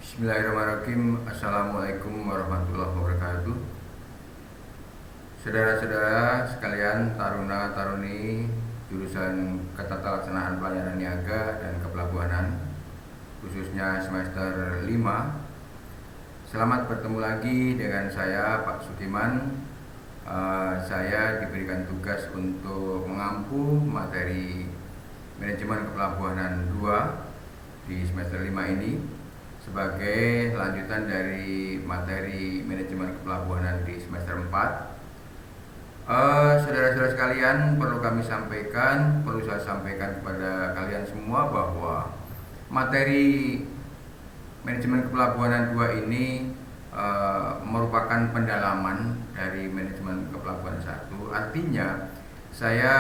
Bismillahirrahmanirrahim. Assalamualaikum warahmatullahi wabarakatuh. Saudara-saudara sekalian, taruna-taruni jurusan Ketatalaksanaan Pelayanan Niaga dan Kepelabuhanan, khususnya semester 5. Selamat bertemu lagi dengan saya, Pak Sukiman. Saya diberikan tugas untuk mengampu materi Manajemen Kepelabuhanan 2 di semester 5 ini sebagai lanjutan dari materi Manajemen Kepelabuhanan di semester 4. Saudara-saudara sekalian, perlu saya sampaikan kepada kalian semua bahwa materi Manajemen Kepelabuhanan 2 ini merupakan pendalaman dari Manajemen Kepelabuhanan 1. Artinya saya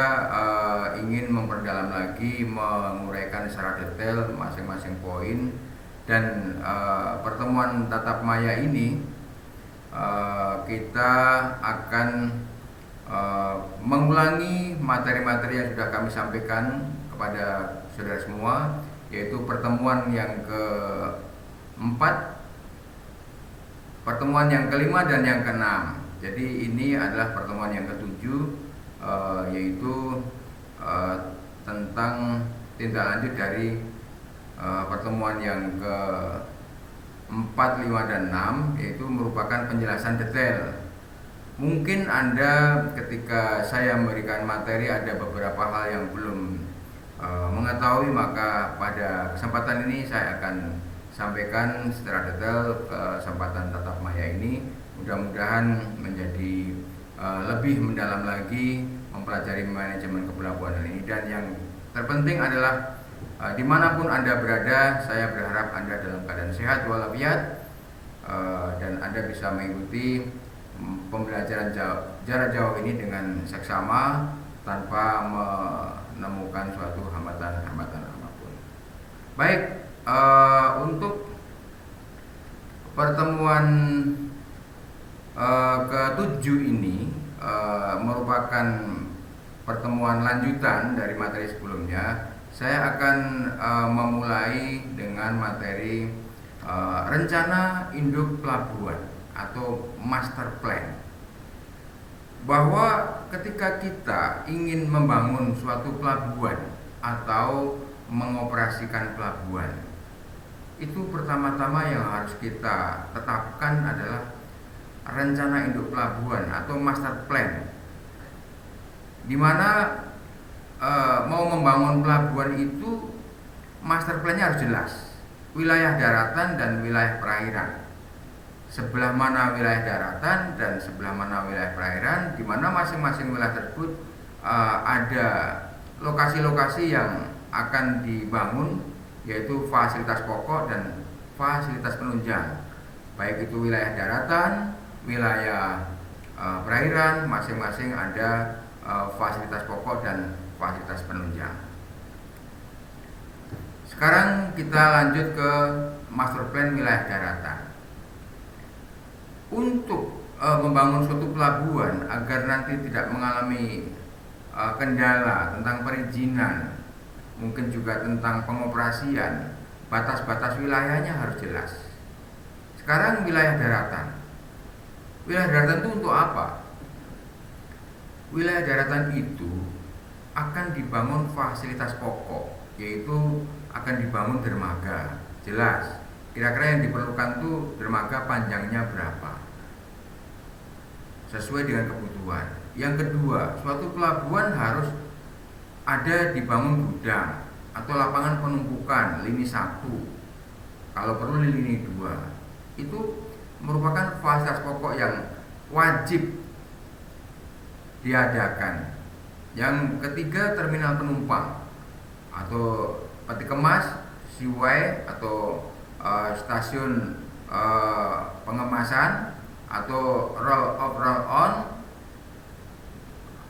ingin memperdalam lagi, menguraikan secara detail masing-masing poin. Dan pertemuan tatap maya ini kita akan mengulangi materi-materi yang sudah kami sampaikan kepada saudara semua, yaitu pertemuan yang keempat, pertemuan yang kelima, dan yang keenam. Jadi ini adalah pertemuan yang ketujuh, yaitu tentang tindak lanjut dari pertemuan yang ke-4, 5, dan 6, yaitu merupakan penjelasan detail. Mungkin Anda ketika saya memberikan materi ada beberapa hal yang belum mengetahui, maka pada kesempatan ini saya akan sampaikan secara detail kesempatan tatap maya ini. Mudah-mudahan menjadi lebih mendalam lagi mempelajari manajemen kepelabuhanan ini. Dan yang terpenting adalah dimanapun Anda berada, saya berharap Anda dalam keadaan sehat walafiat, dan Anda bisa mengikuti pembelajaran jarak jauh ini dengan seksama tanpa menemukan suatu hambatan-hambatan apapun. Baik, untuk pertemuan ke-7 ini merupakan pertemuan lanjutan dari materi sebelumnya. Saya akan memulai dengan materi rencana induk pelabuhan atau master plan. Bahwa ketika kita ingin membangun suatu pelabuhan atau mengoperasikan pelabuhan, itu pertama-tama yang harus kita tetapkan adalah rencana induk pelabuhan atau master plan, di mana mau membangun pelabuhan itu master plan-nya harus jelas, wilayah daratan dan wilayah perairan, sebelah mana wilayah daratan dan sebelah mana wilayah perairan, di mana masing-masing wilayah tersebut ada lokasi-lokasi yang akan dibangun, yaitu fasilitas pokok dan fasilitas penunjang, baik itu wilayah daratan, wilayah perairan, masing-masing ada fasilitas pokok dan fasilitas penunjang. Sekarang kita lanjut ke master plan wilayah daratan. Untuk membangun suatu pelabuhan agar nanti tidak mengalami kendala tentang perizinan, mungkin juga tentang pengoperasian, batas-batas wilayahnya harus jelas. Sekarang wilayah daratan. Wilayah daratan itu untuk apa? Wilayah daratan itu akan dibangun fasilitas pokok, yaitu akan dibangun dermaga. Jelas, kira-kira yang diperlukan tuh dermaga panjangnya berapa, sesuai dengan kebutuhan. Yang kedua, suatu pelabuhan harus ada dibangun gudang atau lapangan penumpukan lini 1, kalau perlu lini 2. Itu merupakan fasilitas pokok yang wajib diadakan. Yang ketiga, terminal penumpang atau peti kemas, seaway atau stasiun pengemasan atau roll off roll on,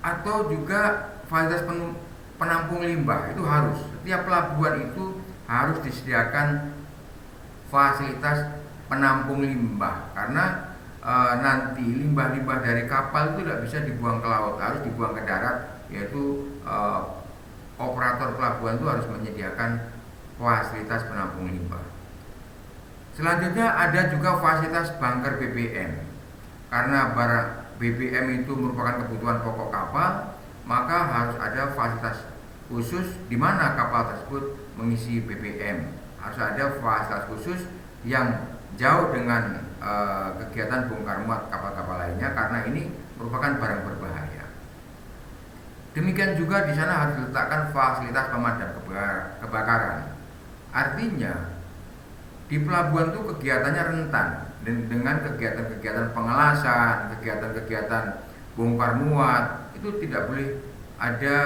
atau juga fasilitas penampung limbah. Itu harus, setiap pelabuhan itu harus disediakan fasilitas penampung limbah, karena nanti limbah-limbah dari kapal itu tidak bisa dibuang ke laut, harus dibuang ke darat, yaitu operator pelabuhan itu harus menyediakan fasilitas penampung limbah. Selanjutnya ada juga fasilitas bunker BBM. Karena barang BBM itu merupakan kebutuhan pokok kapal, maka harus ada fasilitas khusus di mana kapal tersebut mengisi BBM. Harus ada fasilitas khusus yang jauh dengan kegiatan bongkar muat kapal-kapal lainnya, karena ini merupakan barang berbahaya. Demikian juga di sana harus diletakkan fasilitas pemadam kebakaran. Artinya di pelabuhan itu kegiatannya rentan dengan kegiatan-kegiatan pengelasan, kegiatan-kegiatan bongkar muat, itu tidak boleh ada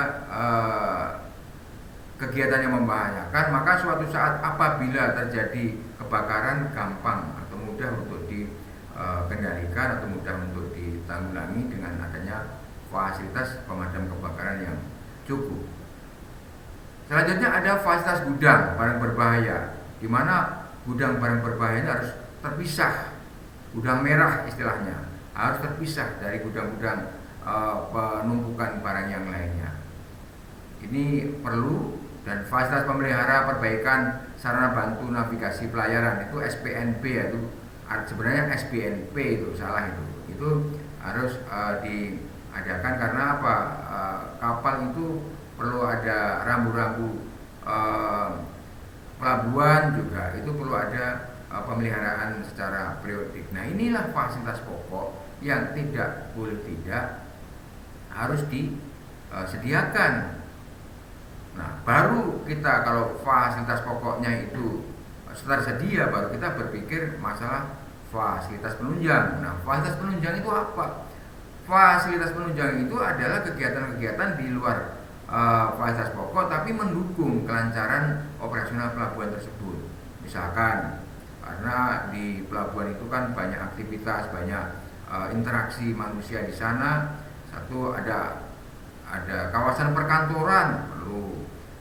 kegiatan yang membahayakan. Maka suatu saat apabila terjadi kebakaran, gampang atau mudah untuk dikendalikan atau mudah untuk ditanggulangi dengan adanya fasilitas pemadam kebakaran yang cukup. Selanjutnya ada fasilitas gudang barang berbahaya, di mana gudang barang berbahaya ini harus terpisah, gudang merah istilahnya, harus terpisah dari gudang-gudang penumpukan barang yang lainnya. Ini perlu. Dan fasilitas pemelihara perbaikan sarana bantu navigasi pelayaran, itu SPNP, itu sebenarnya SPNP, itu salah, itu harus diadakan. Karena apa? Kapal itu perlu ada rambu-rambu pelabuhan, juga itu perlu ada pemeliharaan secara periodik. Nah, inilah fasilitas pokok yang tidak boleh tidak harus disediakan. Nah, baru kita kalau fasilitas pokoknya itu tersedia, baru kita berpikir masalah fasilitas penunjang. Nah, fasilitas penunjang itu apa? Fasilitas penunjang itu adalah kegiatan-kegiatan di luar fasilitas pokok tapi mendukung kelancaran operasional pelabuhan tersebut. Misalkan karena di pelabuhan itu kan banyak aktivitas, banyak interaksi manusia di sana. Satu, ada kawasan perkantoran, perlu.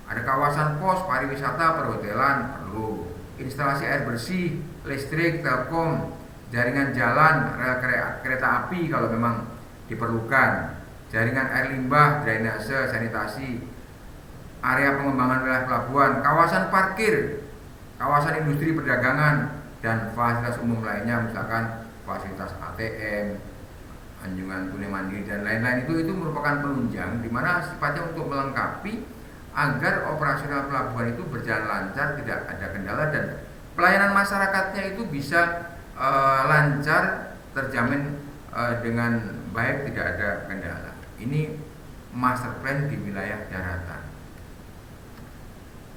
Ada kawasan pos, pariwisata, perhotelan, perlu. Instalasi air bersih, listrik, telkom, jaringan jalan, rel kereta api kalau memang diperlukan, jaringan air limbah, drainase, sanitasi, area pengembangan wilayah pelabuhan, kawasan parkir, kawasan industri perdagangan, dan fasilitas umum lainnya, misalkan fasilitas ATM, anjungan tunai mandiri dan lain-lain. Itu merupakan penunjang di mana sifatnya untuk melengkapi agar operasional pelabuhan itu berjalan lancar, tidak ada kendala, dan pelayanan masyarakatnya itu bisa lancar, terjamin dengan baik, tidak ada kendala. Ini master plan di wilayah daratan.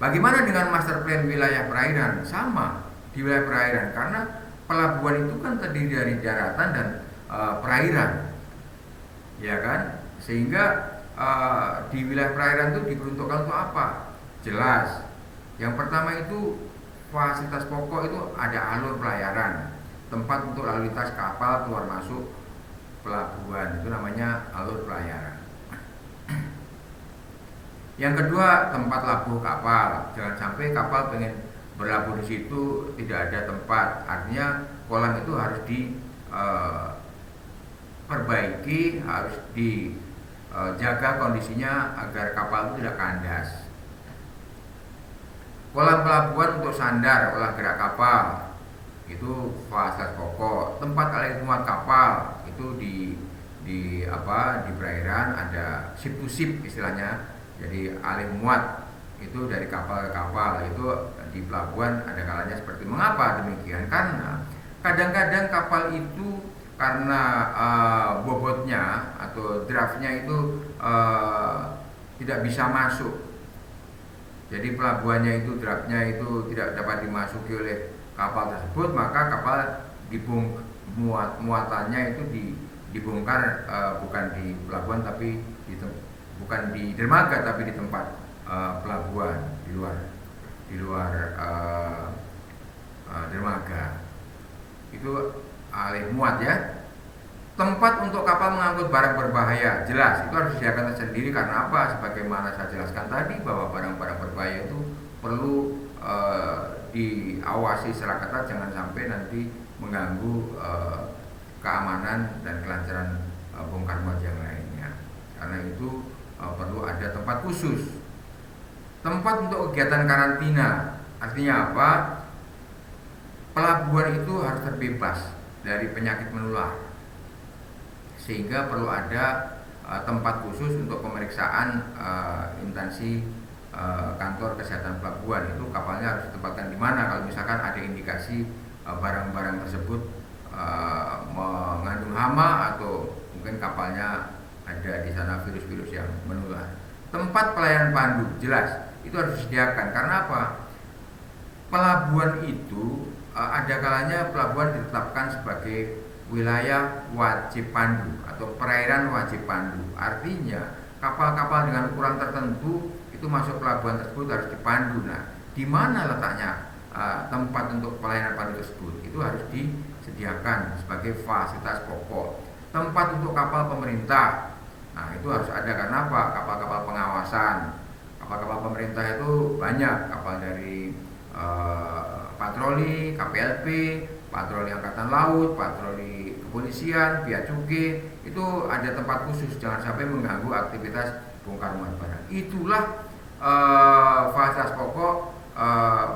Bagaimana dengan master plan wilayah perairan? Sama di wilayah perairan, karena pelabuhan itu kan terdiri dari daratan dan perairan, ya kan? Sehingga di wilayah perairan itu diperuntukkan untuk apa? Jelas. Yang pertama itu fasilitas pokok itu ada alur pelayaran, tempat untuk lalu lintas kapal keluar masuk pelabuhan, itu namanya alur pelayaran. Yang kedua, tempat labuh kapal. Jangan sampai kapal pengen berlabuh di situ tidak ada tempat. Artinya kolam itu harus diperbaiki, harus dijaga kondisinya agar kapal itu tidak kandas. Kolam pelabuhan untuk sandar olah gerak kapal, itu fasilitas pokok. Tempat alih muat kapal itu di perairan ada ship to ship istilahnya. Jadi alih muat itu dari kapal ke kapal, itu di pelabuhan ada kalanya seperti. Mengapa demikian? Karena kadang-kadang kapal itu karena bobotnya atau draftnya itu tidak bisa masuk. Jadi pelabuhannya itu draftnya itu tidak dapat dimasuki oleh kapal tersebut, maka kapal muatannya itu dibongkar, bukan di pelabuhan tapi bukan di dermaga tapi di tempat pelabuhan di luar dermaga. Itu alih muat ya. Tempat untuk kapal mengangkut barang berbahaya, jelas itu harus disediakan tersendiri. Karena apa? Sebagaimana saya jelaskan tadi, bahwa barang-barang berbahaya itu perlu diawasi secara ketat, jangan sampai nanti mengganggu keamanan dan kelancaran bongkar muat yang lainnya. Karena itu perlu ada tempat khusus. Tempat untuk kegiatan karantina, artinya apa? pelabuhan itu harus terbebas dari penyakit menular, sehingga perlu ada tempat khusus untuk pemeriksaan instansi kantor kesehatan pelabuhan. Itu kapalnya harus ditempatkan di mana kalau misalkan ada indikasi barang-barang tersebut mengandung hama atau mungkin kapalnya ada di sana virus-virus yang menular. Tempat pelayanan pandu jelas itu harus disediakan, karena apa? Pelabuhan itu ada kalanya pelabuhan ditetapkan sebagai wilayah wajib pandu atau perairan wajib pandu. Artinya kapal-kapal dengan ukuran tertentu itu masuk pelabuhan tersebut harus dipandu. Nah, di mana letaknya tempat untuk pelayanan pandu tersebut? Itu harus disediakan sebagai fasilitas pokok. Tempat untuk kapal pemerintah, nah itu harus ada, karena apa? Kapal-kapal pengawasan. Kapal-kapal pemerintah itu banyak, kapal dari patroli, KPLP, patroli angkatan laut, patroli kepolisian, bea cukai, itu ada tempat khusus, jangan sampai mengganggu aktivitas bongkar muat barang. Itulah fasilitas pokok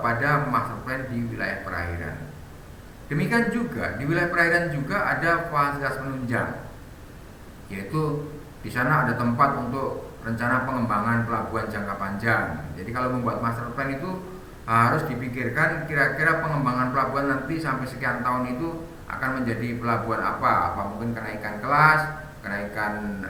pada master plan di wilayah perairan. Demikian juga di wilayah perairan juga ada fasilitas penunjang, yaitu di sana ada tempat untuk rencana pengembangan pelabuhan jangka panjang. Jadi kalau membuat master plan itu harus dipikirkan kira-kira pengembangan pelabuhan nanti sampai sekian tahun itu akan menjadi pelabuhan apa mungkin kenaikan kelas, kenaikan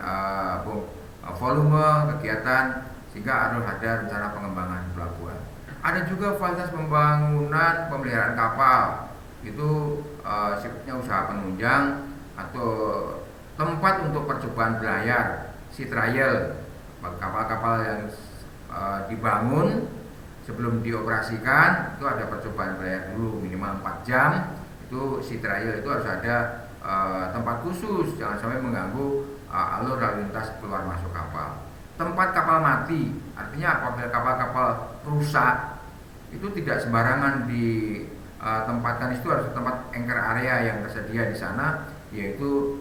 volume kegiatan, sehingga harus ada rencana pengembangan pelabuhan. Ada juga fasilitas pembangunan pemeliharaan kapal, itu sifatnya usaha penunjang atau tempat untuk percobaan berlayar, sea trial. Kapal-kapal yang dibangun sebelum dioperasikan itu ada percobaan berlayar dulu minimal 4 jam. Itu sea trial, itu harus ada tempat khusus, jangan sampai mengganggu alur lalu lintas keluar masuk kapal. Tempat kapal mati, artinya apabila kapal-kapal rusak itu tidak sembarangan ditempatkan, itu harus tempat anchor area yang tersedia di sana, yaitu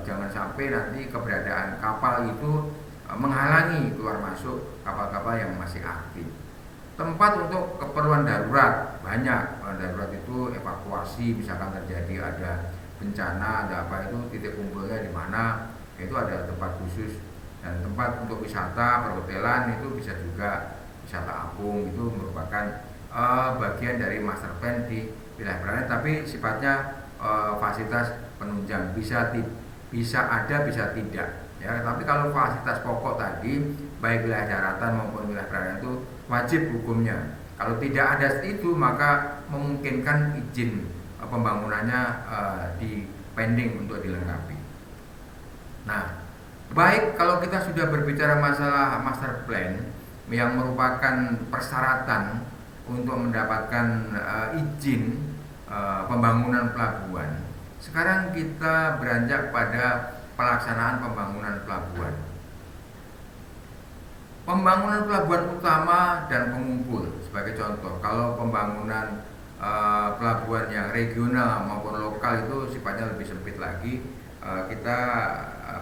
jangan sampai nanti keberadaan kapal itu menghalangi keluar masuk kapal-kapal yang masih aktif. Tempat untuk keperluan darurat banyak. Keperluan darurat itu evakuasi, misalkan terjadi ada bencana, ada apa, itu titik kumpulnya di mana, itu ada tempat khusus. Dan tempat untuk wisata perhotelan itu bisa juga wisata apung, itu merupakan bagian dari master plan di wilayah perairan, tapi sifatnya fasilitas penunjang, bisa ada bisa tidak ya. Tapi kalau fasilitas pokok tadi baik wilayah daratan maupun wilayah perairan itu wajib hukumnya. Kalau tidak ada itu maka memungkinkan izin pembangunannya di pending untuk dilengkapi. Nah, baik kalau kita sudah berbicara masalah master plan yang merupakan persyaratan untuk mendapatkan izin pembangunan pelabuhan. Sekarang kita beranjak pada pelaksanaan pembangunan pelabuhan. Pembangunan pelabuhan utama dan pengumpul sebagai contoh. Kalau pembangunan pelabuhan yang regional maupun lokal itu sifatnya lebih sempit lagi. Kita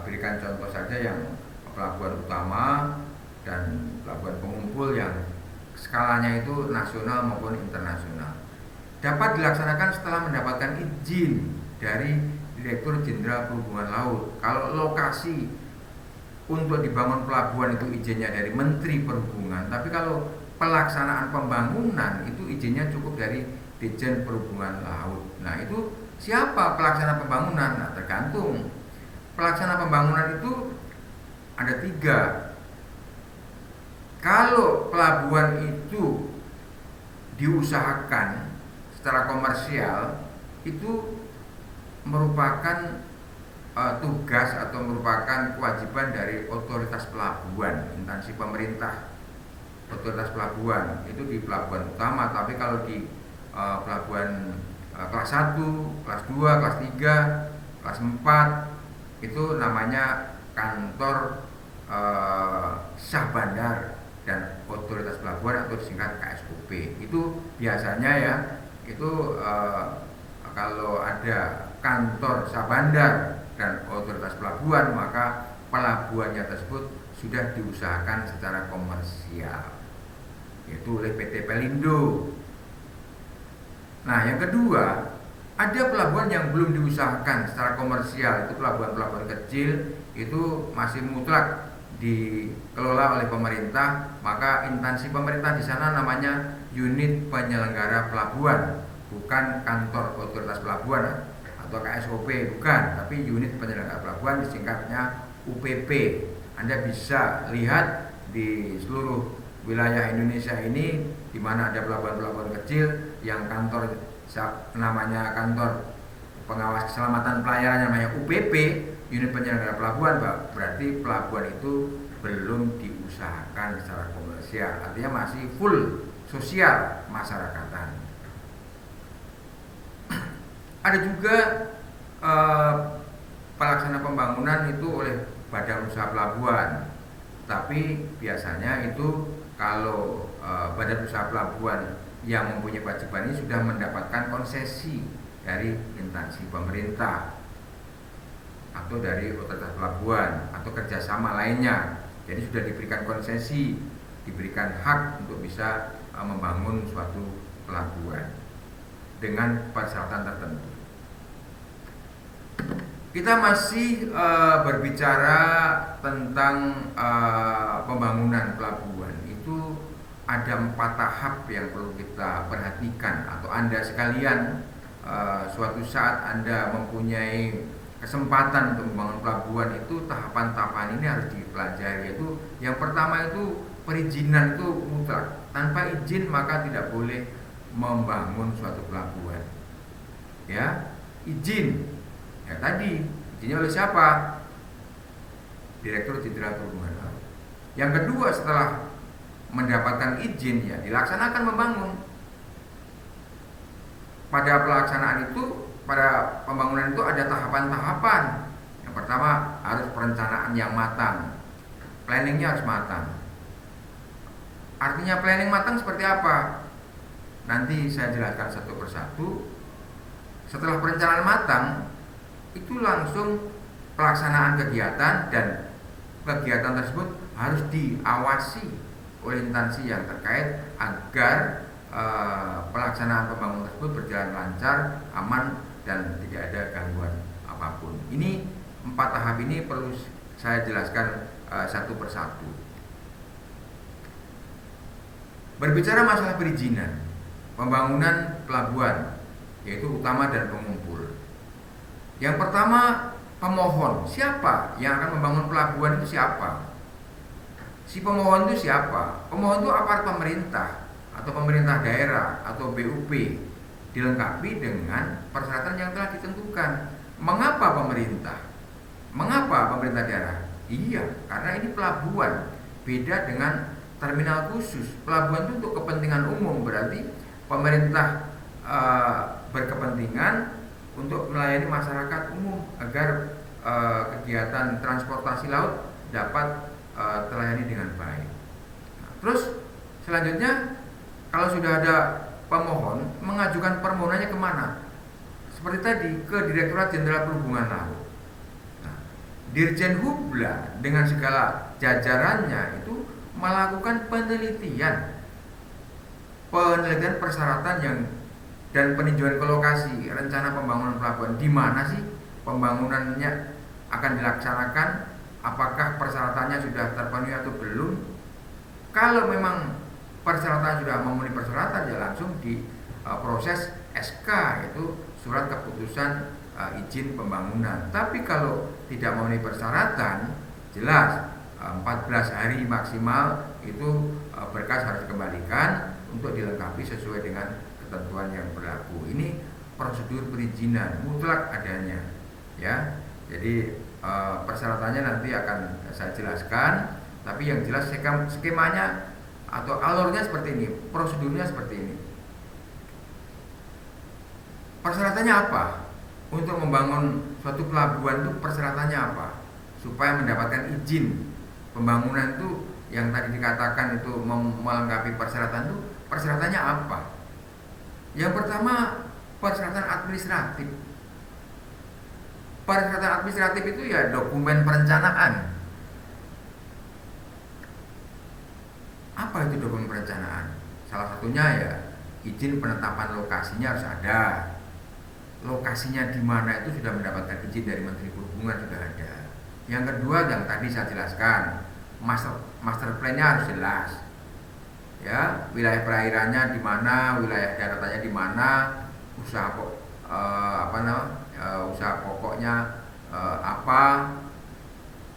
berikan contoh saja yang pelabuhan utama dan pelabuhan pengumpul yang skalanya itu nasional maupun internasional. Dapat dilaksanakan setelah mendapatkan izin dari Direktur Jenderal Perhubungan Laut. Kalau lokasi untuk dibangun pelabuhan itu izinnya dari Menteri Perhubungan, tapi kalau pelaksanaan pembangunan itu izinnya cukup dari Ditjen Perhubungan Laut. Nah, itu siapa pelaksana pembangunan? Nah, tergantung. Pelaksana pembangunan itu ada 3. Kalau pelabuhan itu diusahakan secara komersial, itu merupakan tugas atau merupakan kewajiban dari otoritas pelabuhan, instansi pemerintah. Otoritas pelabuhan itu di pelabuhan utama, tapi kalau di pelabuhan kelas 1, kelas 2, kelas 3, kelas 4 itu namanya kantor sah bandar dan otoritas pelabuhan atau disingkat KSOP. Itu biasanya ya, itu kalau ada kantor sah bandar dan otoritas pelabuhan, maka pelabuhannya tersebut sudah diusahakan secara komersial, yaitu oleh PT Pelindo. Nah, yang kedua, ada pelabuhan yang belum diusahakan secara komersial, itu pelabuhan-pelabuhan kecil, itu masih mutlak dikelola oleh pemerintah, maka instansi pemerintah di sana namanya unit penyelenggara pelabuhan, bukan kantor otoritas pelabuhan atau KSOP, bukan, tapi unit penyelenggara pelabuhan, disingkatnya UPP. Anda bisa lihat di seluruh wilayah Indonesia ini di mana ada pelabuhan-pelabuhan kecil yang kantor namanya kantor pengawas keselamatan pelayaran namanya UPP, unit penyelenggara pelabuhan, berarti pelabuhan itu belum diusahakan secara komersial, artinya masih full sosial masyarakatan. Ada juga pelaksana pembangunan itu oleh badan usaha pelabuhan, tapi biasanya itu kalau badan usaha pelabuhan yang mempunyai kewajiban ini sudah mendapatkan konsesi dari instansi pemerintah atau dari otoritas pelabuhan atau kerjasama lainnya, jadi sudah diberikan konsesi, diberikan hak untuk bisa membangun suatu pelabuhan dengan persyaratan tertentu. Kita masih berbicara tentang pembangunan pelabuhan. Itu ada 4 tahap yang perlu kita perhatikan, atau Anda sekalian suatu saat Anda mempunyai kesempatan untuk membangun pelabuhan, itu tahapan-tahapan ini harus dipelajari. Yaitu yang pertama itu perizinan itu mutlak. Tanpa izin maka tidak boleh membangun suatu pelabuhan. Ya, izin. Ya tadi, izinnya oleh siapa? Direktur Jenderal Perhubungan Laut. Yang kedua, setelah mendapatkan izin, ya dilaksanakan membangun. Pada pelaksanaan itu, pada pembangunan itu ada tahapan-tahapan. Yang pertama, harus perencanaan yang matang. Planningnya harus matang. Artinya planning matang seperti apa? Nanti saya jelaskan satu persatu. Setelah perencanaan matang, itu langsung pelaksanaan kegiatan, dan kegiatan tersebut harus diawasi oleh instansi yang terkait agar pelaksanaan pembangunan tersebut berjalan lancar, aman, dan tidak ada gangguan apapun. Ini 4 tahap ini perlu saya jelaskan satu persatu. Berbicara masalah perizinan pembangunan pelabuhan, yaitu utama dan pengumpul. Yang pertama, pemohon. Siapa yang akan membangun pelabuhan itu siapa? Si pemohon itu siapa? Pemohon itu aparat pemerintah atau pemerintah daerah atau BUP, dilengkapi dengan persyaratan yang telah ditentukan. Mengapa pemerintah? Mengapa pemerintah daerah? Iya, karena ini pelabuhan. Beda dengan terminal khusus. Pelabuhan itu untuk kepentingan umum, berarti pemerintah berkepentingan untuk melayani masyarakat umum agar kegiatan transportasi laut dapat terlayani dengan baik. Nah, terus selanjutnya, kalau sudah ada pemohon, mengajukan permohonannya kemana? Seperti tadi, ke Direktorat Jenderal Perhubungan Laut. Nah, Dirjen Hubla dengan segala jajarannya itu melakukan penelitian persyaratan yang dan peninjauan ke lokasi rencana pembangunan pelabuhan. Di mana sih pembangunannya akan dilaksanakan, apakah persyaratannya sudah terpenuhi atau belum. Kalau memang persyaratan sudah memenuhi persyaratan, ya langsung diproses SK, yaitu surat keputusan izin pembangunan. Tapi kalau tidak memenuhi persyaratan, jelas 14 hari maksimal itu berkas harus dikembalikan untuk dilengkapi sesuai dengan ketentuan yang berlaku. Ini prosedur perizinan mutlak adanya, ya. Jadi persyaratannya nanti akan saya jelaskan, tapi yang jelas skemanya atau alurnya seperti ini, prosedurnya seperti ini. Persyaratannya apa? Untuk membangun suatu pelabuhan itu persyaratannya apa? Supaya mendapatkan izin pembangunan itu yang tadi dikatakan itu melengkapi persyaratan itu, persyaratannya apa? Yang pertama, persyaratan administratif. Persyaratan administratif itu ya dokumen perencanaan. Apa itu dokumen perencanaan? Salah satunya ya izin penetapan lokasinya harus ada. Lokasinya di mana itu sudah mendapatkan izin dari Menteri Perhubungan, sudah ada. Yang kedua yang tadi saya jelaskan, master plan-nya harus jelas. Ya, wilayah perairannya di mana, wilayah daratannya di mana, usaha usaha pokoknya apa,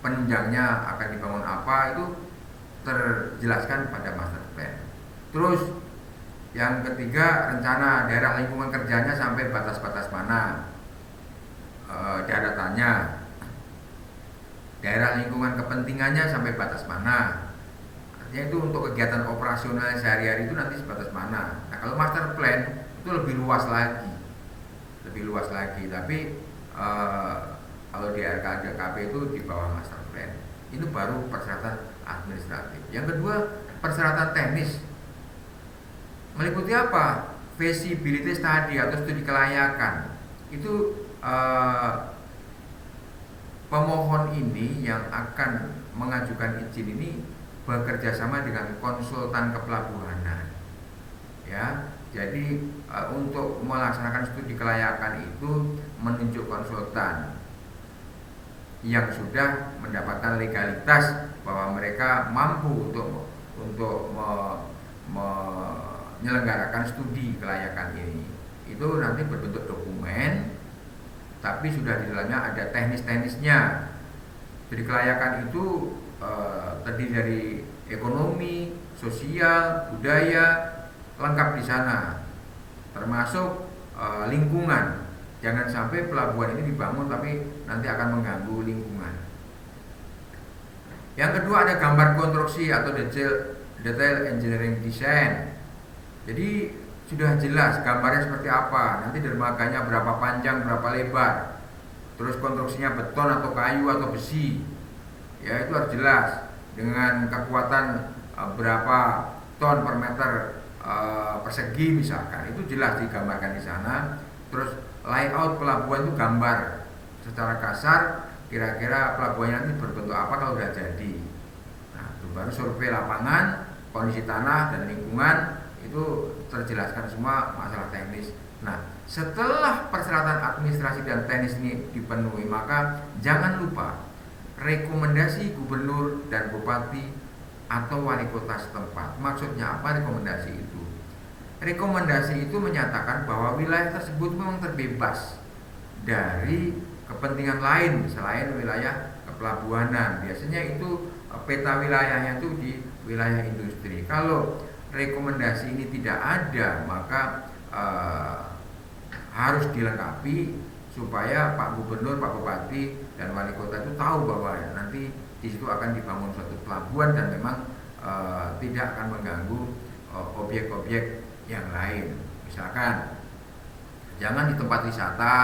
penunjangnya akan dibangun apa, itu terjelaskan pada master plan. Terus yang ketiga, rencana daerah lingkungan kerjanya sampai batas-batas mana, daratannya, daerah lingkungan kepentingannya sampai batas mana. Artinya itu untuk kegiatan operasional sehari-hari itu nanti sebatas mana. Nah, kalau master plan itu lebih luas lagi, tapi kalau di RKDKP itu di bawah master plan. Itu baru persyaratan administratif. Yang kedua, persyaratan teknis. Meliputi apa? Feasibility study atau studi kelayakan. Itu pemohon ini yang akan mengajukan izin ini bekerja sama dengan konsultan kepelabuhanan. Ya, jadi untuk melaksanakan studi kelayakan itu menunjuk konsultan yang sudah mendapatkan legalitas bahwa mereka mampu untuk menyelenggarakan studi kelayakan ini. Itu nanti berbentuk dokumen, tapi sudah di dalamnya ada teknis-teknisnya. Studi kelayakan itu terdiri dari ekonomi, sosial, budaya, lengkap di sana, termasuk lingkungan. Jangan sampai pelabuhan ini dibangun tapi nanti akan mengganggu lingkungan. Yang kedua, ada gambar konstruksi atau detail engineering design. Jadi sudah jelas gambarnya seperti apa, nanti dermaganya berapa panjang, berapa lebar, terus konstruksinya beton atau kayu atau besi. Ya, itu harus jelas dengan kekuatan berapa ton per meter persegi misalkan. Itu jelas digambarkan di sana. Terus layout pelabuhan itu gambar secara kasar kira-kira pelabuhannya nanti berbentuk apa kalau sudah jadi. Nah, itu baru survei lapangan, kondisi tanah dan lingkungan, itu terjelaskan semua masalah teknis. Nah, setelah persyaratan administrasi dan teknis ini dipenuhi, maka jangan lupa rekomendasi gubernur dan bupati atau wali kota setempat. Maksudnya apa rekomendasi itu? Rekomendasi itu menyatakan bahwa wilayah tersebut memang terbebas dari kepentingan lain selain wilayah kepelabuhanan. Biasanya itu peta wilayahnya itu di wilayah industri. Kalau rekomendasi ini tidak ada, maka harus dilengkapi supaya Pak Gubernur, Pak Bupati, dan Wali Kota itu tahu bahwa nanti di situ akan dibangun suatu pelabuhan dan memang tidak akan mengganggu objek-objek yang lain. Misalkan jangan di tempat wisata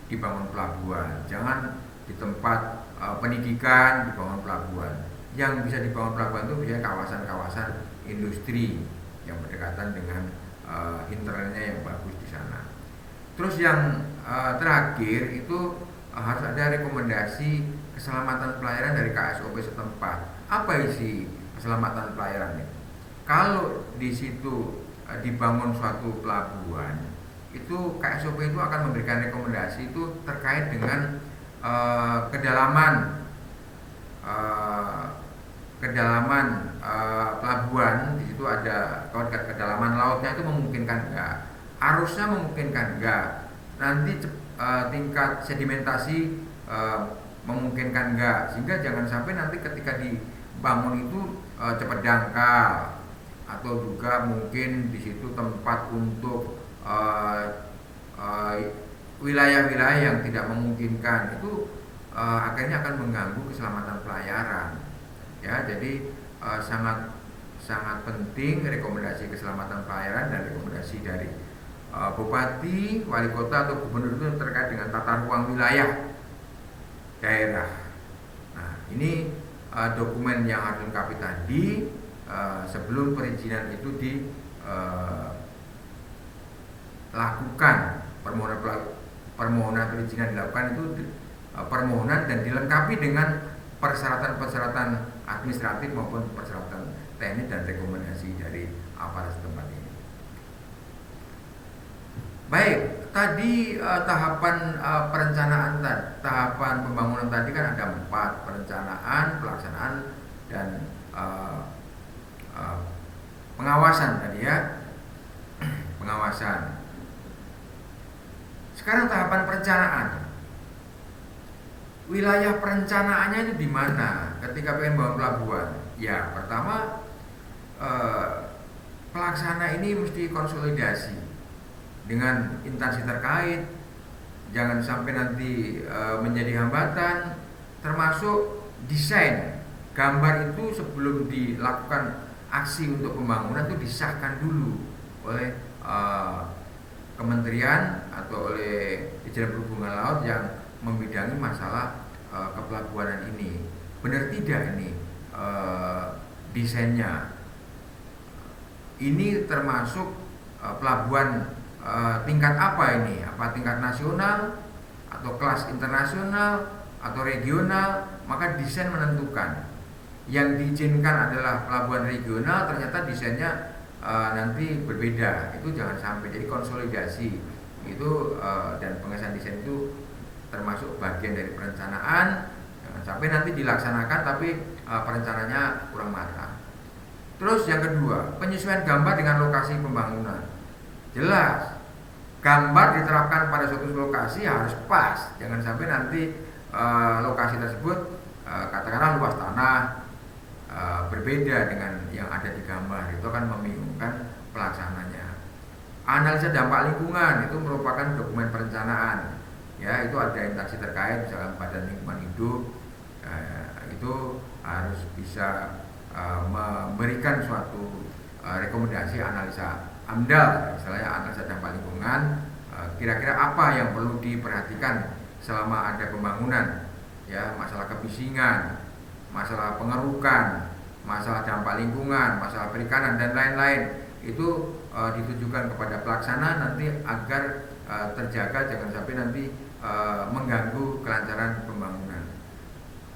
dibangun pelabuhan, jangan di tempat pendidikan dibangun pelabuhan. Yang bisa dibangun pelabuhan itu biasanya kawasan-kawasan industri yang berdekatan dengan internalnya yang bagus di sana. Terus yang terakhir itu harus ada rekomendasi keselamatan pelayaran dari KSOP setempat. Apa isi keselamatan pelayaran ini? Kalau di situ dibangun suatu pelabuhan, itu KSOP itu akan memberikan rekomendasi itu terkait dengan kedalaman pelabuhan. Di situ ada kalau kedalaman lautnya itu memungkinkan enggak, arusnya memungkinkan enggak, nanti tingkat sedimentasi memungkinkan enggak, sehingga jangan sampai nanti ketika dibangun itu cepat dangkal, atau juga mungkin di situ tempat untuk wilayah-wilayah yang tidak memungkinkan, itu akhirnya akan mengganggu keselamatan pelayaran. Ya, jadi sangat penting rekomendasi keselamatan pelayaran dan rekomendasi dari bupati, wali kota atau gubernur itu terkait dengan tata ruang wilayah daerah. Nah, ini dokumen yang harus dilengkapi tadi sebelum perizinan itu dilakukan. Permohonan perizinan dilakukan itu permohonan dan dilengkapi dengan persyaratan-persyaratan administratif maupun persyaratan teknis dan rekomendasi dari aparat setempat ini. Baik, tadi tahapan tahapan pembangunan tadi kan ada 4: perencanaan, pelaksanaan, dan eh, eh, pengawasan tadi ya, pengawasan. Sekarang tahapan perencanaan. Wilayah perencanaannya itu di mana ketika pengen bangun pelabuhan? Ya, pertama pelaksana ini mesti konsolidasi dengan instansi terkait, jangan sampai nanti menjadi hambatan, termasuk desain gambar itu sebelum dilakukan aksi untuk pembangunan itu disahkan dulu oleh kementerian atau oleh Dijen Perhubungan Laut yang membidangi masalah kepelabuhanan ini. Benar tidak ini desainnya? Ini termasuk pelabuhan tingkat apa ini? Apa tingkat nasional atau kelas internasional atau regional? Maka desain menentukan. Yang diizinkan adalah pelabuhan regional, ternyata desainnya nanti berbeda. Itu jangan sampai. Jadi konsolidasi itu dan pengesahan desain itu termasuk bagian dari perencanaan. Jangan sampai nanti dilaksanakan tapi perencanaannya kurang matang. Terus yang kedua, penyesuaian gambar dengan lokasi pembangunan. Jelas, gambar diterapkan pada suatu lokasi harus pas. Jangan sampai nanti lokasi tersebut katakanlah luas tanah berbeda dengan yang ada di gambar. Itu akan membingungkan pelaksananya. Analisa dampak lingkungan itu merupakan dokumen perencanaan. Ya, itu ada instansi terkait, misalkan Badan Lingkungan Hidup, itu harus bisa memberikan suatu rekomendasi analisa AMDAL, istilahnya analisa dampak lingkungan. Kira-kira apa yang perlu diperhatikan selama ada pembangunan, ya, masalah kebisingan, masalah pengerukan, masalah dampak lingkungan, masalah perikanan dan lain-lain. Itu ditujukan kepada pelaksana nanti agar terjaga, jangan sampai nanti mengganggu kelancaran pembangunan.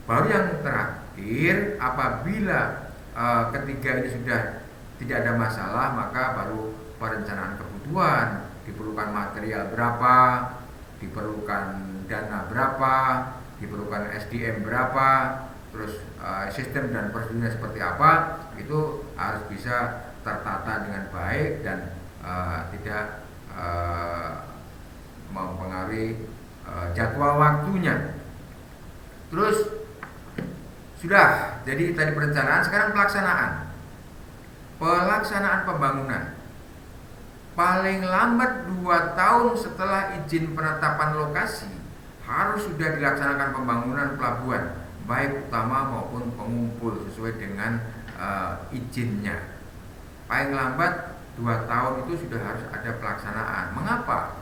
Baru yang terakhir, apabila ketiga ini sudah tidak ada masalah, maka baru perencanaan kebutuhan. Diperlukan material berapa, diperlukan dana berapa, diperlukan SDM berapa, terus sistem dan prosedurnya seperti apa, itu harus bisa tertata dengan baik dan tidak mempengaruhi jadwal waktunya. Terus sudah, jadi tadi perencanaan, sekarang pelaksanaan. Pelaksanaan pembangunan paling lambat 2 tahun setelah izin penetapan lokasi harus sudah dilaksanakan pembangunan pelabuhan, baik utama maupun pengumpul sesuai dengan izinnya. Paling lambat 2 tahun itu sudah harus ada pelaksanaan. Mengapa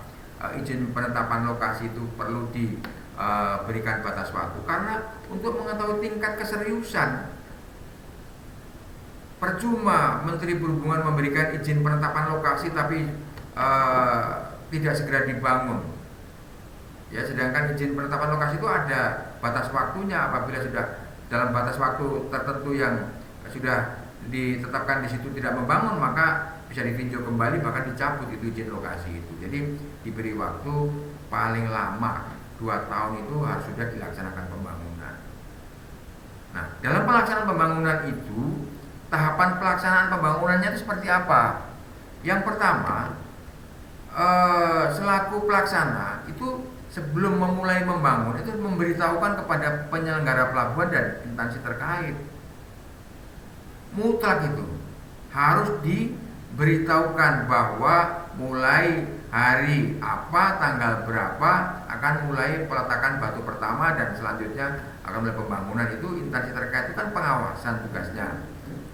izin penetapan lokasi itu perlu diberikan batas waktu? Karena untuk mengetahui tingkat keseriusan. Percuma Menteri Perhubungan memberikan izin penetapan lokasi tapi tidak segera dibangun. Ya, sedangkan izin penetapan lokasi itu ada batas waktunya. Apabila sudah dalam batas waktu tertentu yang sudah ditetapkan di situ tidak membangun, maka bisa ditinjau kembali, bahkan dicabut itu izin lokasi itu. Jadi diberi waktu paling lama 2 tahun itu harus sudah dilaksanakan pembangunan. Nah, dalam pelaksanaan pembangunan itu, tahapan pelaksanaan pembangunannya itu seperti apa? Yang pertama, selaku pelaksana itu sebelum memulai membangun itu memberitahukan kepada penyelenggara pelabuhan dan instansi terkait. Mutlak itu harus diberitahukan bahwa mulai hari apa, tanggal berapa akan mulai peletakan batu pertama dan selanjutnya akan mulai pembangunan. Itu instansi terkait itu kan pengawasan tugasnya.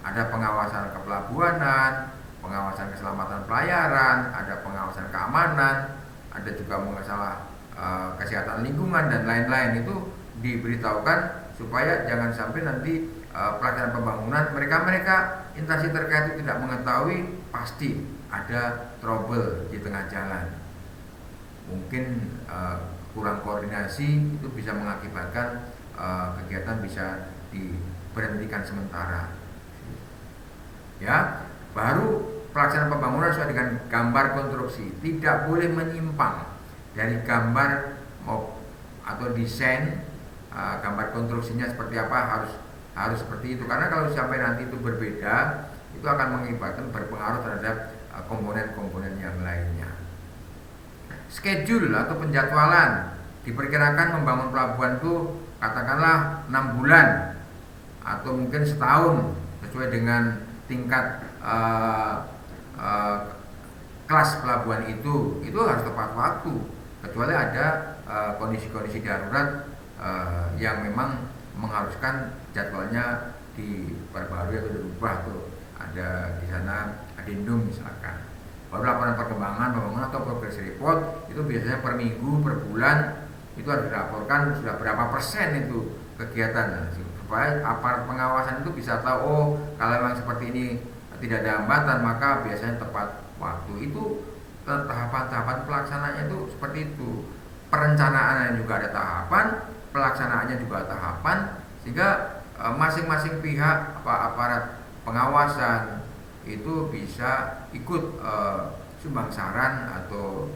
Ada pengawasan kepelabuhanan, pengawasan keselamatan pelayaran, ada pengawasan keamanan, ada juga masalah kesehatan lingkungan dan lain-lain. Itu diberitahukan supaya jangan sampai nanti pelaksanaan pembangunan mereka instansi terkait itu tidak mengetahui, pasti ada trouble di tengah jalan. Mungkin kurang koordinasi, itu bisa mengakibatkan kegiatan bisa diberhentikan sementara. Ya, baru pelaksanaan pembangunan sesuai dengan gambar konstruksi, tidak boleh menyimpang dari gambar atau desain gambar konstruksinya seperti apa, harus seperti itu. Karena kalau sampai nanti itu berbeda, itu akan mengakibatkan berpengaruh terhadap komponen-komponen yang lainnya. Schedule atau penjadwalan, diperkirakan membangun pelabuhan itu katakanlah 6 bulan atau mungkin setahun sesuai dengan tingkat kelas pelabuhan itu harus tepat waktu, kecuali ada kondisi-kondisi darurat yang memang mengharuskan jadwalnya diperbarui atau dirubah, tuh ada di sana adendum misalkan. Baru laporan perkembangan pembangunan atau progress report itu biasanya per minggu, per bulan itu harus dilaporkan sudah berapa persen itu kegiatan, supaya aparat pengawasan itu bisa tahu, oh kalau memang seperti ini tidak ada hambatan maka biasanya tepat waktu. Itu tahapan-tahapan pelaksanaannya itu seperti itu. Perencanaannya juga ada tahapan, pelaksanaannya juga tahapan, sehingga masing-masing pihak aparat pengawasan itu bisa ikut sumbang saran atau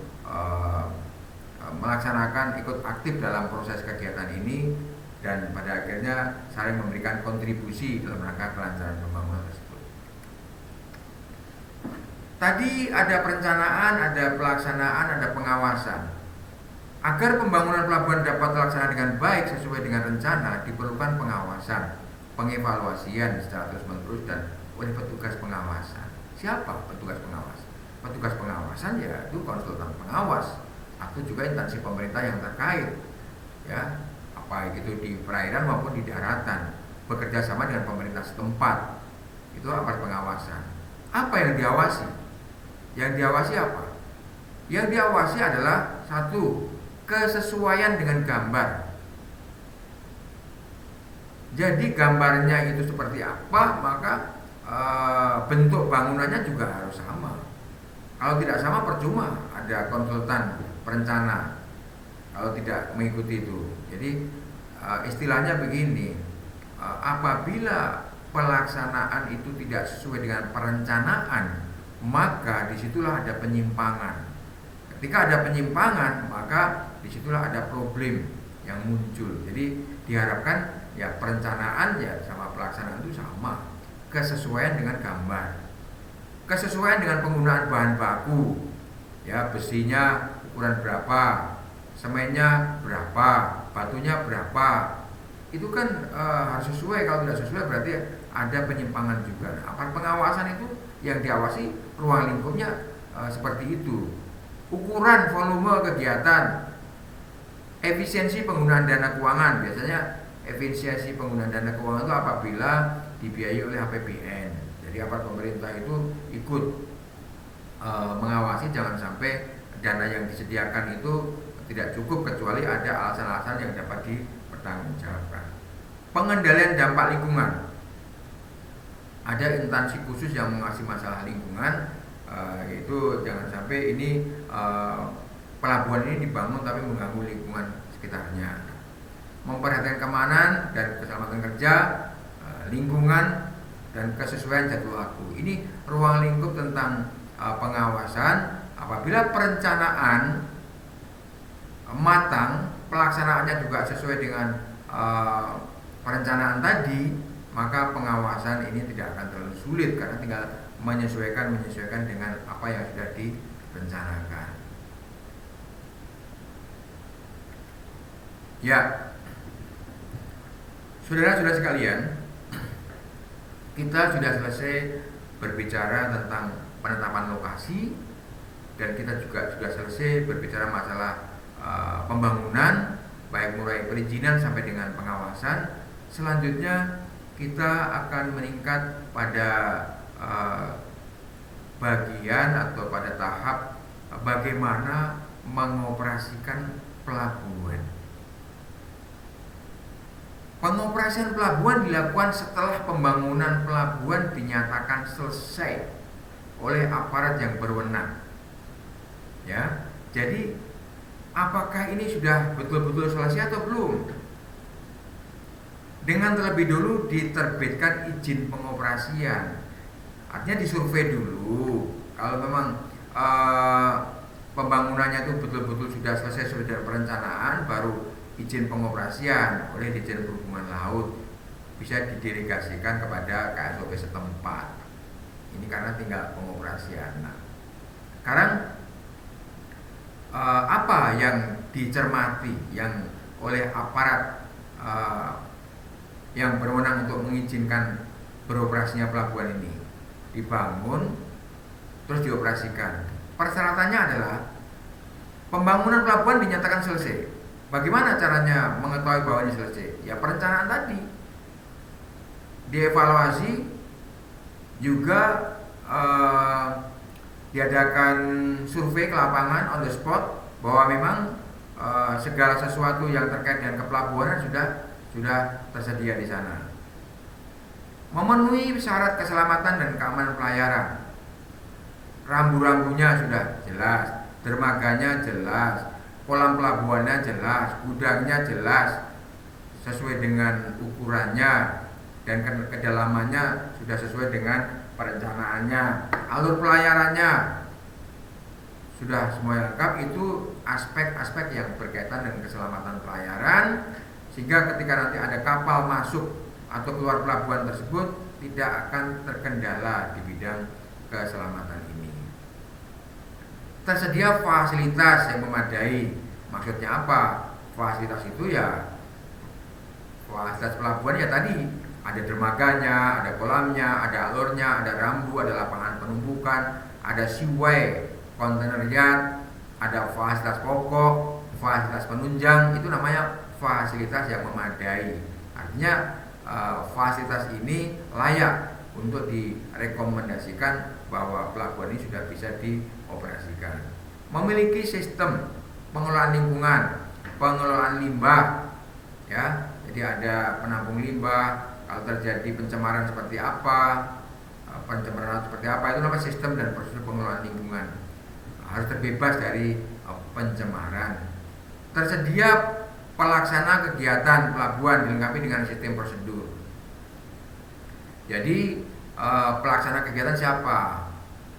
melaksanakan, ikut aktif dalam proses kegiatan ini, dan pada akhirnya saling memberikan kontribusi dalam rangka kelancaran pembangunan tersebut. Tadi ada perencanaan, ada pelaksanaan, ada pengawasan. Agar pembangunan pelabuhan dapat terlaksana dengan baik sesuai dengan rencana, diperlukan pengawasan, pengevaluasian secara terus-menerus dan oleh petugas pengawasan. Siapa petugas pengawas? Petugas pengawasan yaitu konsultan pengawas atau juga instansi pemerintah yang terkait, ya, apa itu di perairan maupun di daratan, bekerja sama dengan pemerintah setempat. Itu aparat pengawasan. Apa yang diawasi? Yang diawasi apa? Yang diawasi adalah satu, kesesuaian dengan gambar. Jadi gambarnya itu seperti apa, maka bentuk bangunannya juga harus sama. Kalau tidak sama percuma ada konsultan perencana kalau tidak mengikuti itu. Jadi istilahnya begini, apabila pelaksanaan itu tidak sesuai dengan perencanaan, maka disitulah ada penyimpangan. Ketika ada penyimpangan, maka disitulah ada problem yang muncul. Jadi diharapkan ya perencanaan ya sama pelaksanaan itu sama, kesesuaian dengan gambar, kesesuaian dengan penggunaan bahan baku, ya besinya ukuran berapa, semennya berapa, batunya berapa, itu kan harus sesuai. Kalau tidak sesuai berarti ada penyimpangan juga. Nah, aparat pengawasan itu yang diawasi ruang lingkupnya seperti itu. Ukuran volume kegiatan, efisiensi penggunaan dana keuangan. Biasanya efisiensi penggunaan dana keuangan itu apabila dibiayai oleh APBN. Jadi aparat pemerintah itu ikut mengawasi jangan sampai dana yang disediakan itu tidak cukup kecuali ada alasan-alasan yang dapat dipertanggungjawabkan. Pengendalian dampak lingkungan. Ada instansi khusus yang mengawasi masalah lingkungan, yaitu jangan sampai ini pelabuhan ini dibangun tapi mengganggu lingkungan sekitarnya. Memperhatikan keamanan dan keselamatan kerja, lingkungan dan kesesuaian jadwal waktu. Ini ruang lingkup tentang pengawasan. Apabila perencanaan matang, pelaksanaannya juga sesuai dengan perencanaan tadi, maka pengawasan ini tidak akan terlalu sulit karena tinggal menyesuaikan dengan apa yang sudah direncanakan. Ya, saudara-saudara sekalian, kita sudah selesai berbicara tentang penetapan lokasi dan kita juga sudah selesai berbicara masalah pembangunan, baik mulai perizinan sampai dengan pengawasan. Selanjutnya kita akan meningkat pada bagian atau pada tahap bagaimana mengoperasikan pelabuhan. Pengoperasian pelabuhan dilakukan setelah pembangunan pelabuhan dinyatakan selesai oleh aparat yang berwenang. Ya, jadi apakah ini sudah betul-betul selesai atau belum? Dengan terlebih dulu diterbitkan izin pengoperasian. Artinya disurvei dulu. Kalau memang eh, pembangunannya itu betul-betul sudah selesai sesuai dengan perencanaan, baru izin pengoperasian oleh Dirjen Perhubungan Laut bisa didelegasikan kepada KSOP setempat. Ini karena tinggal pengoperasian. Nah, sekarang apa yang dicermati yang oleh aparat yang berwenang untuk mengizinkan beroperasinya pelabuhan ini? Dibangun terus dioperasikan. Persyaratannya adalah pembangunan pelabuhan dinyatakan selesai. Bagaimana caranya mengetahui bahwa ini selesai? Ya perencanaan tadi, dievaluasi, juga diadakan survei ke lapangan on the spot bahwa memang segala sesuatu yang terkait dengan kepelabuhanan sudah tersedia di sana. Memenuhi syarat keselamatan dan keamanan pelayaran. Rambu-rambunya sudah jelas, dermaganya jelas, kolam pelabuhannya jelas, gudangnya jelas sesuai dengan ukurannya dan kedalamannya sudah sesuai dengan perencanaannya. Alur pelayarannya sudah semua lengkap. Itu aspek-aspek yang berkaitan dengan keselamatan pelayaran, sehingga ketika nanti ada kapal masuk atau keluar pelabuhan tersebut tidak akan terkendala di bidang keselamatan ini. Tersedia fasilitas yang memadai. Maksudnya apa? Fasilitas itu ya fasilitas pelabuhan ya tadi, ada dermaganya, ada kolamnya, ada alurnya, ada rambu, ada lapangan penumpukan, ada seaway, container yard, ada fasilitas pokok, fasilitas penunjang. Itu namanya fasilitas yang memadai. Artinya fasilitas ini layak untuk direkomendasikan bahwa pelabuhan ini sudah bisa dioperasikan. Memiliki sistem pengelolaan lingkungan, pengelolaan limbah, ya. Jadi ada penampung limbah. Kalau terjadi pencemaran seperti apa, itu namanya sistem dan prosedur pengelolaan lingkungan. Harus terbebas dari pencemaran. Tersedia pelaksana kegiatan pelabuhan dilengkapi dengan sistem prosedur. Jadi pelaksana kegiatan siapa?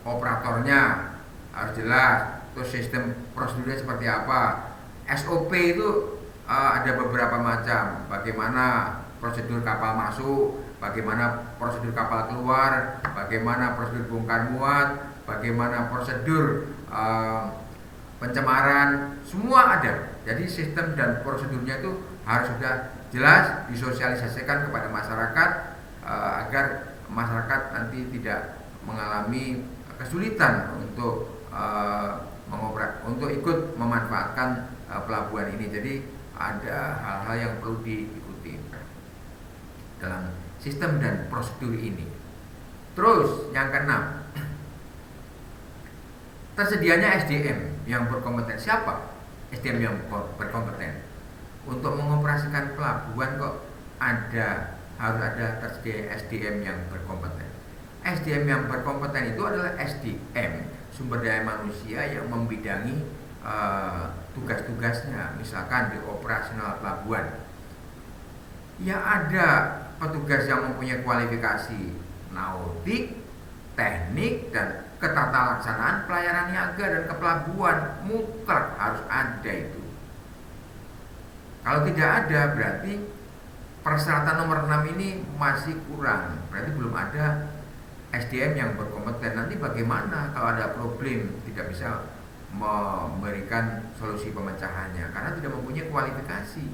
Operatornya harus jelas. Terus sistem prosedurnya seperti apa? SOP itu ada beberapa macam. Bagaimana prosedur kapal masuk, bagaimana prosedur kapal keluar, bagaimana prosedur bongkar muat, bagaimana prosedur pencemaran, semua ada. Jadi sistem dan prosedurnya itu harus sudah jelas disosialisasikan kepada masyarakat agar masyarakat nanti tidak mengalami kesulitan untuk ikut memanfaatkan pelabuhan ini. Jadi ada hal-hal yang perlu diikuti dalam sistem dan prosedur ini. Terus yang keenam, tersedianya SDM yang berkompeten. Siapa SDM yang berkompeten? Untuk mengoperasikan pelabuhan kok harus ada tersedia SDM yang berkompeten. SDM yang berkompeten itu adalah SDM, sumber daya manusia yang membidangi tugas-tugasnya. Misalkan di operasional pelabuhan, ya ada petugas yang mempunyai kualifikasi nautik, teknik, dan ketata laksanaan pelayaran niaga dan kepelabuhan. Mutlak harus ada itu. Kalau tidak ada, berarti persyaratan nomor 6 ini masih kurang. Berarti belum ada SDM yang berkompeten. Nanti bagaimana kalau ada problem, tidak bisa memberikan solusi pemecahannya karena tidak mempunyai kualifikasi.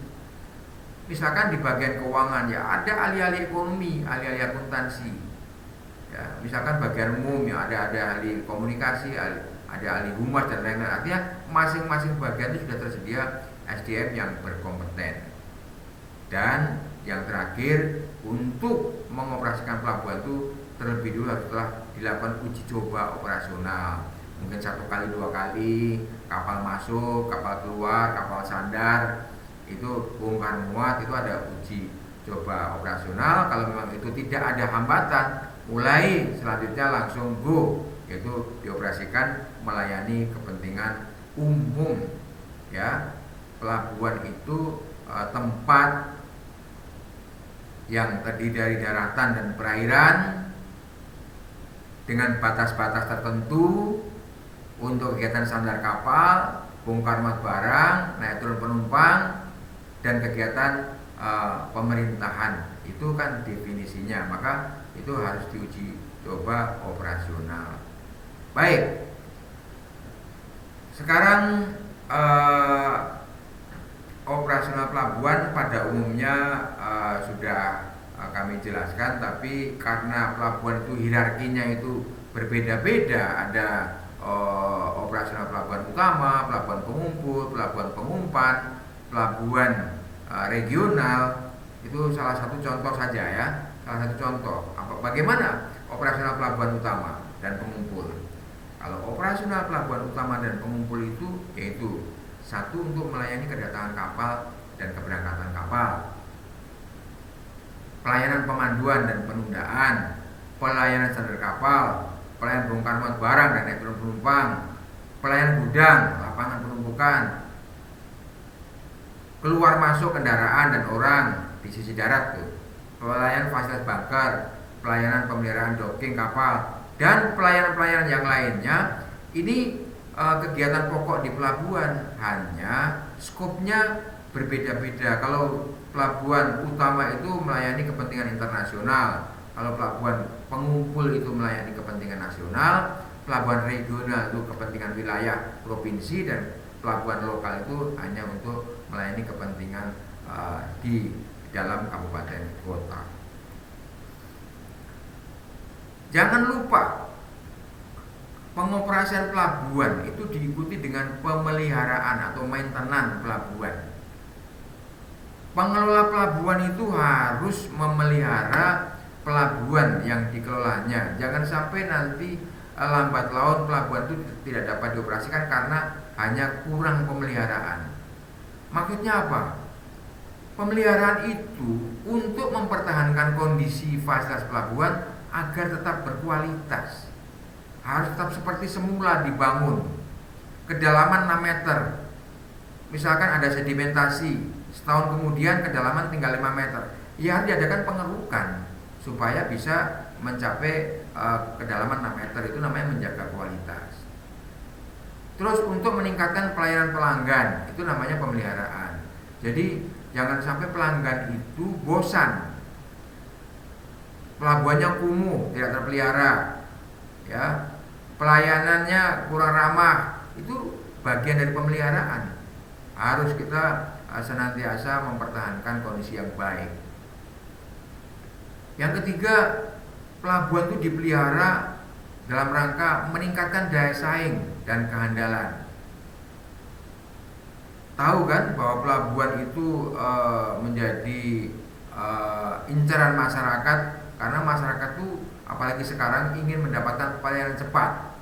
Misalkan di bagian keuangan, ya ada ahli-ahli ekonomi, ahli-ahli akuntansi, ya, misalkan bagian umum, ya ada ahli komunikasi, ada ahli humas dan lain-lain. Artinya masing-masing bagian itu sudah tersedia SDM yang berkompeten. Dan yang terakhir, untuk mengoperasikan pelabuhan itu terlebih dulu setelah dilakukan uji coba operasional, mungkin 1 kali 2 kali, kapal masuk, kapal keluar, kapal sandar, itu bongkar muat, itu ada uji coba operasional. Kalau memang itu tidak ada hambatan, mulai selanjutnya langsung go, yaitu dioperasikan melayani kepentingan umum. Ya, pelabuhan itu tempat yang terdiri dari daratan dan perairan, dengan batas-batas tertentu untuk kegiatan sandar kapal, bongkar muat barang, naik turun penumpang, dan kegiatan pemerintahan. Itu kan definisinya, maka itu harus diuji coba operasional. Baik, sekarang operasional pelabuhan pada umumnya sudah kami jelaskan, tapi karena pelabuhan itu hierarkinya itu berbeda-beda, ada operasional pelabuhan utama, pelabuhan pengumpul, pelabuhan pengumpan, pelabuhan regional. Itu salah satu contoh saja ya, salah satu contoh. Bagaimana operasional pelabuhan utama dan pengumpul? Kalau operasional pelabuhan utama dan pengumpul itu yaitu satu, untuk melayani kedatangan kapal dan keberangkatan kapal, pelayanan pemanduan dan penundaan, pelayanan sandar kapal, pelayanan bongkar muat barang dan naik turun penumpang, pelayanan gudang, lapangan penumpukan, keluar masuk kendaraan dan orang di sisi darat tuh, pelayanan fasilitas bakar, pelayanan pemeliharaan docking kapal, dan pelayanan-pelayanan yang lainnya. Ini kegiatan pokok di pelabuhan, hanya skopnya berbeda-beda. Kalau pelabuhan utama itu melayani kepentingan internasional, kalau pelabuhan pengumpul itu melayani kepentingan nasional, pelabuhan regional itu kepentingan wilayah provinsi, dan pelabuhan lokal itu hanya untuk melayani kepentingan di dalam kabupaten kota. Jangan lupa, pengoperasian pelabuhan itu diikuti dengan pemeliharaan atau maintenance pelabuhan. Pengelola pelabuhan itu harus memelihara pelabuhan yang dikelolanya. Jangan sampai nanti lambat laun pelabuhan itu tidak dapat dioperasikan karena hanya kurang pemeliharaan. Maksudnya apa? Pemeliharaan itu untuk mempertahankan kondisi fasilitas pelabuhan agar tetap berkualitas. Harus tetap seperti semula dibangun. Kedalaman 6 meter. Misalkan ada sedimentasi, setahun kemudian kedalaman tinggal 5 meter. Ya harus diadakan pengerukan supaya bisa mencapai kedalaman 6 meter. Itu namanya menjaga kualitas. Terus untuk meningkatkan pelayanan pelanggan, itu namanya pemeliharaan. Jadi jangan sampai pelanggan itu bosan, pelabuhannya kumuh, tidak terpelihara, ya, pelayanannya kurang ramah. Itu bagian dari pemeliharaan. Harus kita senantiasa mempertahankan kondisi yang baik. Yang ketiga, pelabuhan itu dipelihara dalam rangka meningkatkan daya saing dan kehandalan. Tahu kan bahwa pelabuhan itu menjadi incaran masyarakat, karena masyarakat tuh apalagi sekarang ingin mendapatkan pelayanan cepat.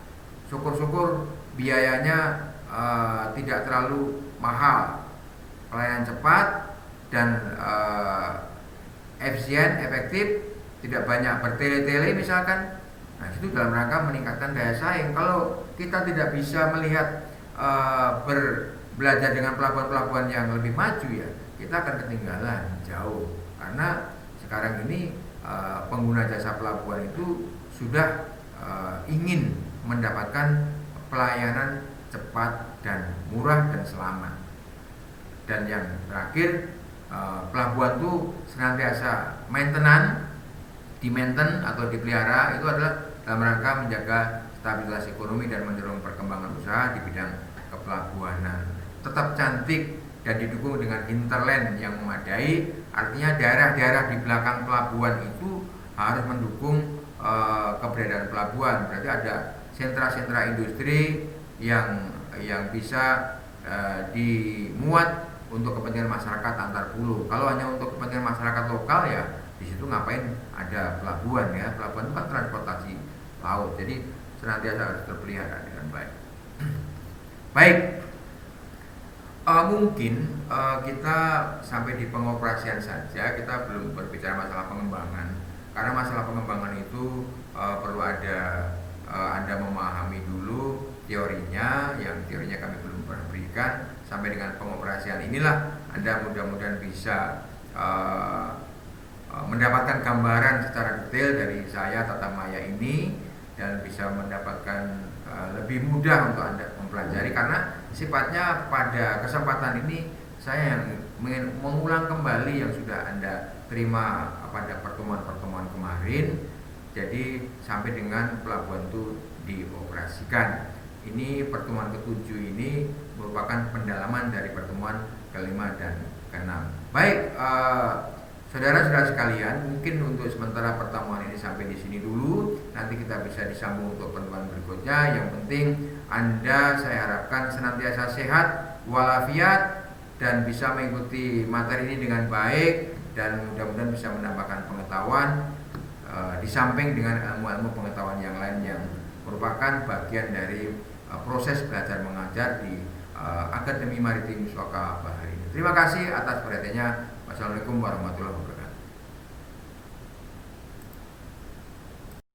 Syukur-syukur biayanya tidak terlalu mahal, pelayanan cepat dan efisien, efektif, tidak banyak bertele-tele misalkan. Nah, itu dalam rangka meningkatkan daya saing. Kalau kita tidak bisa melihat belajar dengan pelabuhan-pelabuhan yang lebih maju, ya kita akan ketinggalan jauh. Karena sekarang ini pengguna jasa pelabuhan itu sudah ingin mendapatkan pelayanan cepat dan murah dan selamat. Dan yang terakhir, pelabuhan itu senantiasa di-maintain atau dipelihara, itu adalah dalam rangka menjaga stabilitas ekonomi dan mendorong perkembangan usaha di bidang kepelabuhanan. Tetap cantik dan didukung dengan hinterland yang memadai. Artinya daerah-daerah di belakang pelabuhan itu harus mendukung keberadaan pelabuhan. Berarti ada sentra-sentra industri yang bisa dimuat untuk kepentingan masyarakat antar pulau. Kalau hanya untuk kepentingan masyarakat lokal, ya di situ ngapain ada pelabuhan, ya. Pelabuhan itu kan transportasi laut. Jadi senantiasa harus terpelihara dengan baik. Baik. Mungkin kita sampai di pengoperasian saja, kita belum berbicara masalah pengembangan. Karena masalah pengembangan itu perlu ada Anda memahami dulu teorinya, yang teorinya kami belum pernah berikan. Sampai dengan pengoperasian inilah Anda mudah-mudahan bisa mendapatkan gambaran secara detail dari saya, Tata Maya ini, dan bisa mendapatkan lebih mudah untuk Anda mempelajari, karena sifatnya pada kesempatan ini saya yang ingin mengulang kembali yang sudah Anda terima pada pertemuan-pertemuan kemarin. Jadi sampai dengan pelabuhan itu dioperasikan. Ini pertemuan ketujuh ini merupakan pendalaman dari pertemuan kelima dan keenam. Baik, saudara-saudara sekalian, mungkin untuk sementara pertemuan ini sampai di sini dulu. Nanti kita bisa disambung untuk pertemuan berikutnya. Yang penting Anda, saya harapkan senantiasa sehat walafiat dan bisa mengikuti materi ini dengan baik, dan mudah-mudahan bisa menambahkan pengetahuan di samping dengan ilmu-ilmu pengetahuan yang lain yang merupakan bagian dari proses belajar mengajar di Akademi Maritim Suaka Bahari. Terima kasih atas perhatiannya. Wassalamualaikum warahmatullahi wabarakatuh.